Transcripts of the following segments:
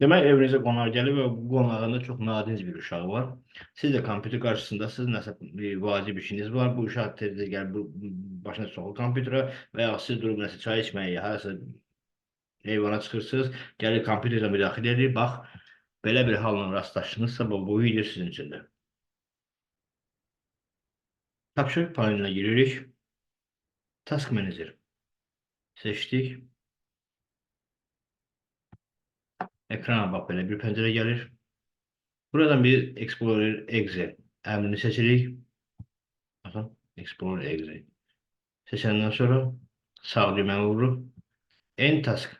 Demək evinizə qonaq gəlir və bu qonağında çox nadinc bir uşağı var. Siz də kompüter qarşısındasınız, nəsə bir vacib işiniz var. Bu uşaq tezdə gəlir, başına soxul kompüterə və ya siz durub nəsə çay içməyə, harasa eyvana çıxırsınız, gəlir kompüterə müdaxilə edir. Bax, belə bir halla rastlaşdınızsa, bu video sizin üçündür. Tapşırıq panelinə giririk. Task Manager seçdik. Ekrana bax, belə bir pəncərə gəlir. Buradan bir Explorer Exe əmrini seçirik. Baxın, Explorer Exe. Seçəndən sonra sağ düyməni vururuq. End Task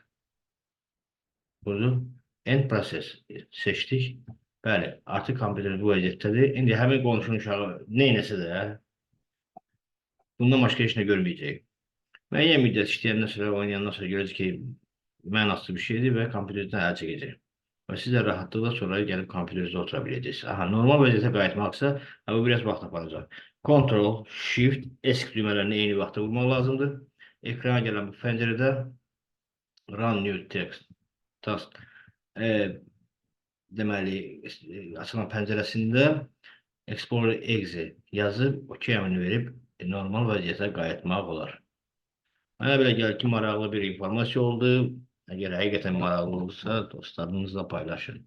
vurduq. End Process seçdik. Bəli, artıq kompüter bu vəziyyətdədir. İndi həmin qonşunun uşağı neynəsə də bundan başqa heç nə görməyəcək. Müəyyən müddət işləyəndən sonra, oynayandan sonra görəcək ki, mənasız bir şeydir və kompüterdən əl çəkəcək. Və siz də rahatlıqla sonra gəlib kompüterinizdə otura biləcəksiniz. Aha, normal vəziyyətə qayıtmaqsa, bu biraz vaxt aparacaq. Ctrl, Shift, ESC düymələrini eyni vaxtda vurmaq lazımdır. Ekrana gələn bu pəncərədə Run New Text Task deməli, açılan pəncərəsində Explorer Exe yazıb, OK əmrini verib normal vəziyyətə qayıtmaq olar. Mənə belə gəlir ki, maraqlı bir informasiya oldu. Əgər həqiqətən maraqlı olursa, dostlarınızla paylaşın.